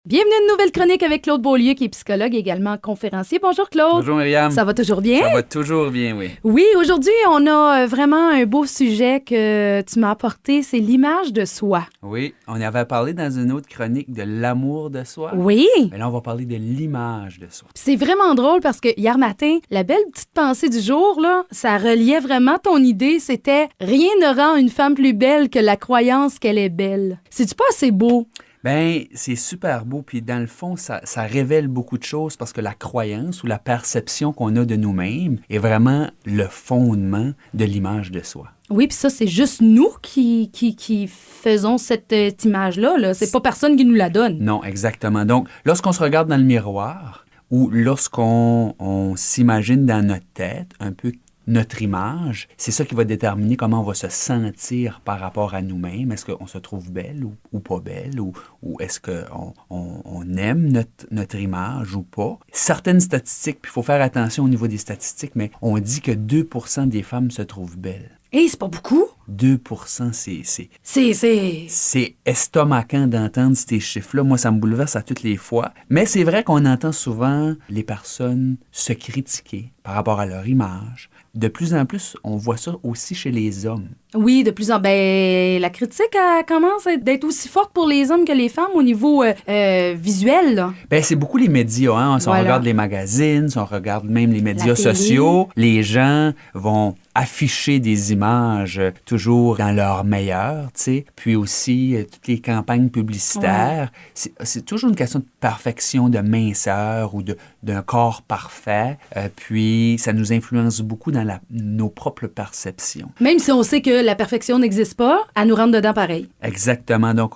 Bienvenue à une nouvelle chronique avec Claude Beaulieu, qui est psychologue et également conférencier. Bonjour Claude. Bonjour Myriam. Ça va toujours bien? Ça va toujours bien, oui. Oui, aujourd'hui, on a vraiment un beau sujet que tu m'as apporté, c'est l'image de soi. Oui, on avait parlé dans une autre chronique de l'amour de soi. Oui. Mais là, on va parler de l'image de soi. C'est vraiment drôle parce que hier matin, la belle petite pensée du jour, là, ça reliait vraiment ton idée. C'était « Rien ne rend une femme plus belle que la croyance qu'elle est belle ». C'est-tu pas assez beau? Ben, c'est super beau, puis dans le fond, ça révèle beaucoup de choses parce que la croyance ou la perception qu'on a de nous-mêmes est vraiment le fondement de l'image de soi. Oui, puis ça, c'est juste nous qui faisons cette image-là. Là. C'est pas personne qui nous la donne. Non, exactement. Donc, lorsqu'on se regarde dans le miroir ou lorsqu'on s'imagine dans notre tête un peu notre image, c'est ça qui va déterminer comment on va se sentir par rapport à nous-mêmes. Est-ce qu'on se trouve belle ou pas belle? Ou est-ce qu'on aime notre image ou pas? Certaines statistiques, puis il faut faire attention au niveau des statistiques, mais on dit que 2% des femmes se trouvent belles. Hé, c'est pas beaucoup? 2%, c'est estomacant d'entendre ces chiffres-là. Moi, ça me bouleverse à toutes les fois. Mais c'est vrai qu'on entend souvent les personnes se critiquer par rapport à leur image. De plus en plus, on voit ça aussi chez les hommes. Oui, de plus en plus. Ben, la critique elle commence d'être aussi forte pour les hommes que les femmes au niveau visuel. Là. Ben, c'est beaucoup les médias. Hein? Si on regarde les magazines, si on regarde même les médias sociaux, les gens vont afficher des images toujours dans leur meilleur, tu sais. Puis aussi, toutes les campagnes publicitaires, c'est toujours une question de perfection, de minceur ou d'un corps parfait. Puis, ça nous influence beaucoup dans nos propres perceptions. Même si on sait que la perfection n'existe pas, elle nous rentre dedans pareil. Exactement. Donc,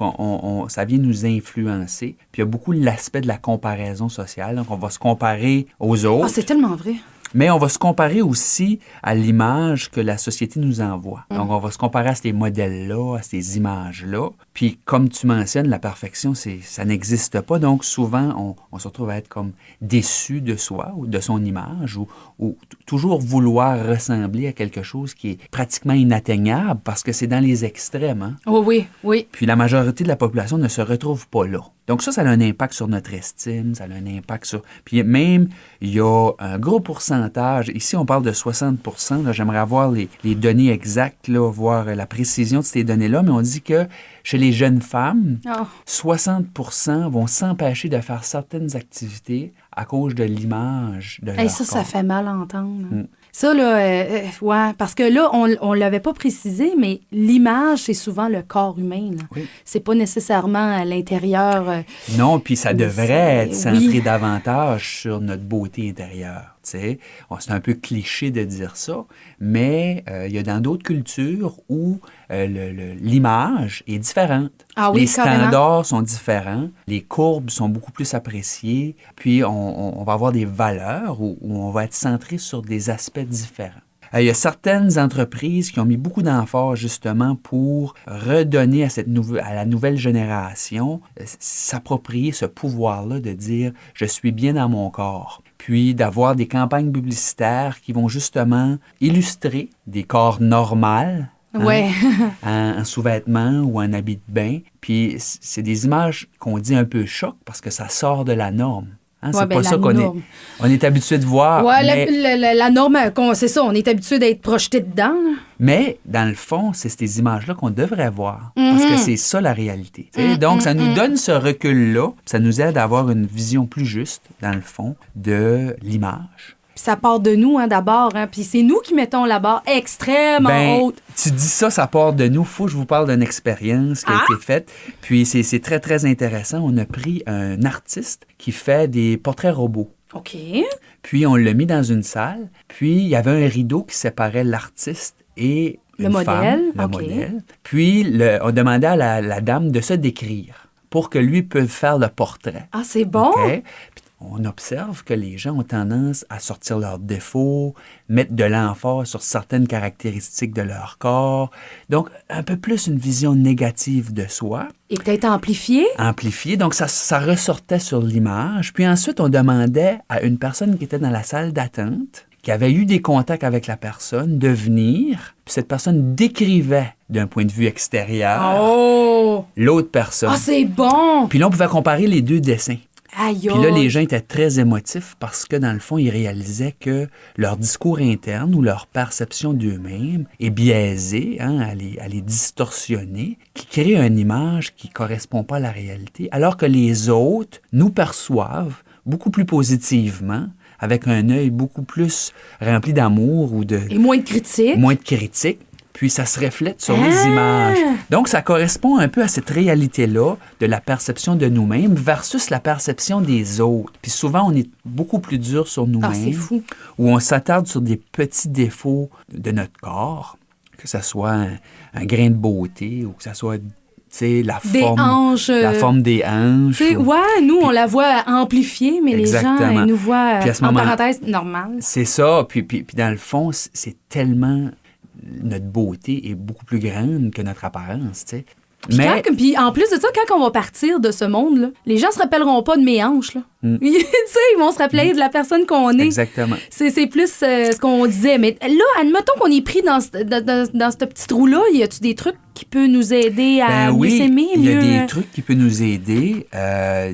ça vient nous influencer. Puis, il y a beaucoup l'aspect de la comparaison sociale. Donc, on va se comparer aux autres. Ah, c'est tellement vrai. Mais on va se comparer aussi à l'image que la société nous envoie. Donc, on va se comparer à ces modèles-là, à ces images-là. Puis, comme tu mentionnes, la perfection, ça n'existe pas. Donc, souvent, on se retrouve à être comme déçu de soi ou de son image ou toujours vouloir ressembler à quelque chose qui est pratiquement inatteignable parce que c'est dans les extrêmes. Hein? Oh, oui, oui. Puis, la majorité de la population ne se retrouve pas là. Donc ça a un impact sur notre estime, ça a un impact sur... Puis même, il y a un gros pourcentage, ici on parle de 60%, là, j'aimerais avoir les données exactes, là, voir la précision de ces données-là, mais on dit que chez les jeunes femmes, 60% vont s'empêcher de faire certaines activités à cause de l'image de leur corps. Ça fait mal à entendre. Ça, là, ouais, parce que là, on l'avait pas précisé, mais l'image, c'est souvent le corps humain. Oui. C'est pas nécessairement à l'intérieur. Non, puis ça devrait être centré davantage sur notre beauté intérieure. C'est un peu cliché de dire ça, mais il y a dans d'autres cultures où l'image est différente. Ah oui, les standards carrément. sont différents, les courbes sont beaucoup plus appréciées, puis on va avoir des valeurs où on va être centré sur des aspects différents. Il y a certaines entreprises qui ont mis beaucoup d'emphase justement pour redonner à la nouvelle génération s'approprier ce pouvoir-là de dire « je suis bien dans mon corps ». Puis d'avoir des campagnes publicitaires qui vont justement illustrer des corps normaux, Ouais. en sous-vêtements ou en habit de bain. Puis c'est des images qu'on dit un peu choc parce que ça sort de la norme. Hein, c'est pas ça on est habitué de voir. Ouais, mais... la norme, c'est ça, on est habitué d'être projeté dedans. Là. Mais, dans le fond, c'est ces images-là qu'on devrait voir. Parce que c'est ça, la réalité. Donc, ça nous donne ce recul-là. Ça nous aide à avoir une vision plus juste, dans le fond, de l'image. Puis ça part de nous, hein, d'abord. Hein, puis c'est nous qui mettons la barre extrêmement haute. Tu dis ça part de nous. Faut que je vous parle d'une expérience qui a été faite. Puis c'est très, très intéressant. On a pris un artiste qui fait des portraits robots. OK. Puis on l'a mis dans une salle. Puis il y avait un rideau qui séparait l'artiste et le modèle. Modèle. Puis on demandait à la dame de se décrire pour que lui puisse faire le portrait. Ah, c'est bon. Okay? On observe que les gens ont tendance à sortir leurs défauts, mettre de l'emphase sur certaines caractéristiques de leur corps. Donc, un peu plus une vision négative de soi. Et peut-être amplifiée. Amplifiée. Donc, ça ressortait sur l'image. Puis ensuite, on demandait à une personne qui était dans la salle d'attente qui avait eu des contacts avec la personne, de venir, puis cette personne décrivait d'un point de vue extérieur l'autre personne. Ah, c'est bon! Puis là, on pouvait comparer les deux dessins. Aïe, Puis là, les gens étaient très émotifs parce que, dans le fond, ils réalisaient que leur discours interne ou leur perception d'eux-mêmes est biaisée, hein, elle est distorsionnée, qui crée une image qui ne correspond pas à la réalité, alors que les autres nous perçoivent beaucoup plus positivement, avec un œil beaucoup plus rempli d'amour ou de... Et moins de critiques. Moins de critiques. Puis ça se reflète sur les images. Donc, ça correspond un peu à cette réalité-là de la perception de nous-mêmes versus la perception des autres. Puis souvent, on est beaucoup plus dur sur nous-mêmes. Ah, c'est fou. Où on s'attarde sur des petits défauts de notre corps, que ce soit un grain de beauté ou que ce soit... La forme des hanches. Ouais, nous, on la voit amplifiée, mais Exactement. Les gens, ils nous voient, en parenthèse, normale. C'est ça. Puis dans le fond, c'est tellement... Notre beauté est beaucoup plus grande que notre apparence, tu sais. Puis en plus de ça, quand on va partir de ce monde-là, les gens se rappelleront pas de mes hanches, là. Tu sais, ils vont se rappeler de la personne qu'on est. Exactement. C'est plus ce qu'on disait. Mais là, admettons qu'on est pris dans ce petit trou-là, y a-tu des trucs qui peuvent nous aider à mieux s'aimer? Il y a des trucs qui peuvent nous aider,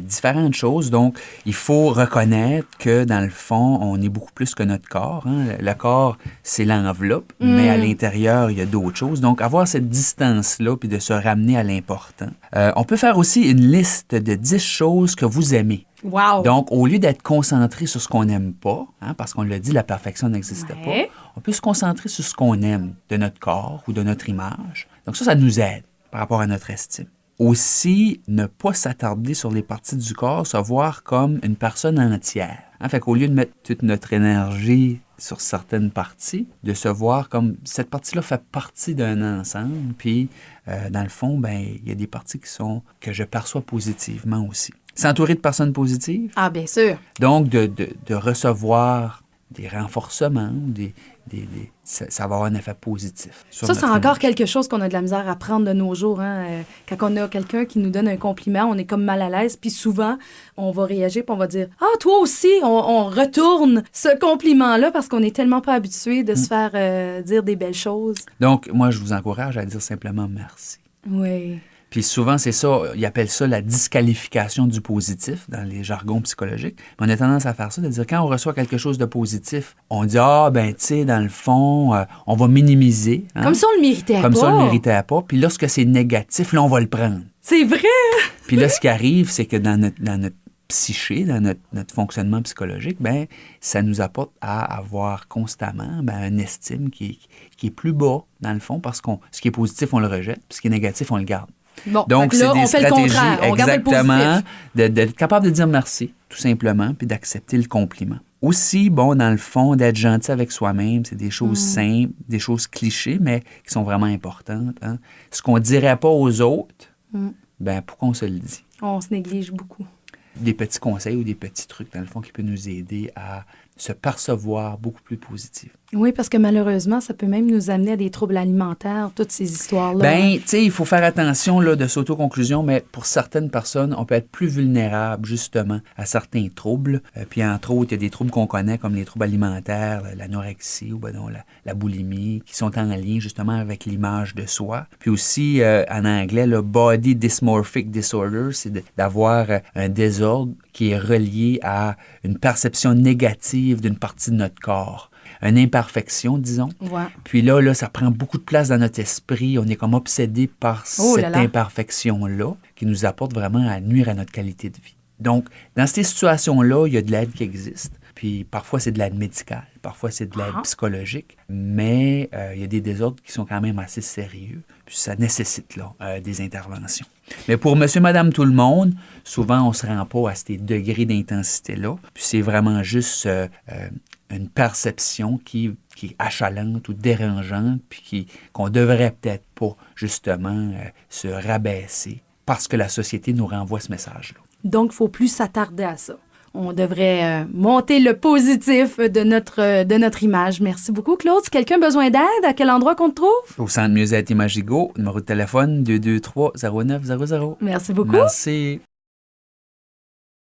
différentes choses. Donc, il faut reconnaître que, dans le fond, on est beaucoup plus que notre corps. Hein. Le corps, c'est l'enveloppe, mais à l'intérieur, il y a d'autres choses. Donc, avoir cette distance-là, puis de se ramener à l'important. On peut faire aussi une liste de 10 choses que vous aimez. Wow. Donc, au lieu d'être concentré sur ce qu'on n'aime pas, hein, parce qu'on l'a dit, la perfection n'existe pas, on peut se concentrer sur ce qu'on aime de notre corps ou de notre image. Donc ça nous aide par rapport à notre estime. Aussi, ne pas s'attarder sur les parties du corps, se voir comme une personne entière. Hein, fait qu'au lieu de mettre toute notre énergie sur certaines parties, de se voir comme cette partie-là fait partie d'un ensemble, puis dans le fond, il y a des parties que je perçois positivement aussi. S'entourer de personnes positives. Ah, bien sûr. Donc, de recevoir des renforcements, ça va avoir un effet positif. Ça, c'est encore quelque chose qu'on a de la misère à prendre de nos jours. Hein? Quand on a quelqu'un qui nous donne un compliment, on est comme mal à l'aise. Puis souvent, on va réagir puis on va dire « Ah, toi aussi! » On retourne ce compliment-là parce qu'on n'est tellement pas habitué de se faire dire des belles choses. Donc, moi, je vous encourage à dire simplement merci. Oui. Puis souvent, c'est ça, ils appellent ça la disqualification du positif dans les jargons psychologiques. Mais on a tendance à faire ça, de dire quand on reçoit quelque chose de positif, on dit « Ah, tu sais, dans le fond, on va minimiser. Hein? » Comme si on le méritait pas. Comme si on le méritait pas. Puis lorsque c'est négatif, là, on va le prendre. C'est vrai! Puis là, ce qui arrive, c'est que dans notre psyché, dans notre fonctionnement psychologique, ça nous apporte à avoir constamment une estime qui est plus bas, dans le fond, parce que ce qui est positif, on le rejette, puis ce qui est négatif, on le garde. Bon, donc, c'est là, des on fait stratégies, le contraire. On exactement, garde le positif. d'être capable de dire merci, tout simplement, puis d'accepter le compliment. Aussi, dans le fond, d'être gentil avec soi-même, c'est des choses simples, des choses clichés, mais qui sont vraiment importantes. Hein. Ce qu'on ne dirait pas aux autres, pourquoi on se le dit? On se néglige beaucoup. Des petits conseils ou des petits trucs, dans le fond, qui peuvent nous aider à se percevoir beaucoup plus positif. Oui, parce que malheureusement, ça peut même nous amener à des troubles alimentaires, toutes ces histoires-là. Tu sais, il faut faire attention là, de s'autoconclusion, mais pour certaines personnes, on peut être plus vulnérable, justement, à certains troubles. Puis, entre autres, il y a des troubles qu'on connaît, comme les troubles alimentaires, l'anorexie ou la boulimie, qui sont en lien, justement, avec l'image de soi. Puis aussi, en anglais, le Body Dysmorphic Disorder, c'est d'avoir un désordre qui est relié à une perception négative d'une partie de notre corps. Une imperfection, disons. Ouais. Puis là, ça prend beaucoup de place dans notre esprit. On est comme obsédé par cette imperfection-là qui nous apporte vraiment à nuire à notre qualité de vie. Donc, dans ces situations-là, il y a de l'aide qui existe. Puis parfois, c'est de l'aide médicale, parfois, c'est de l'aide psychologique, mais il y a des désordres qui sont quand même assez sérieux. Puis ça nécessite des interventions. Mais pour monsieur, madame, tout le monde, souvent, on ne se rend pas à ces degrés d'intensité-là. Puis c'est vraiment juste une perception qui est achalante ou dérangeante, puis qu'on devrait peut-être pas, justement, se rabaisser parce que la société nous renvoie ce message-là. Donc, il ne faut plus s'attarder à ça. On devrait monter le positif de notre image. Merci beaucoup, Claude. Si quelqu'un a besoin d'aide, à quel endroit qu'on te trouve? Au Centre Musette Imagigo, numéro de téléphone 223-0900. Merci beaucoup. Merci.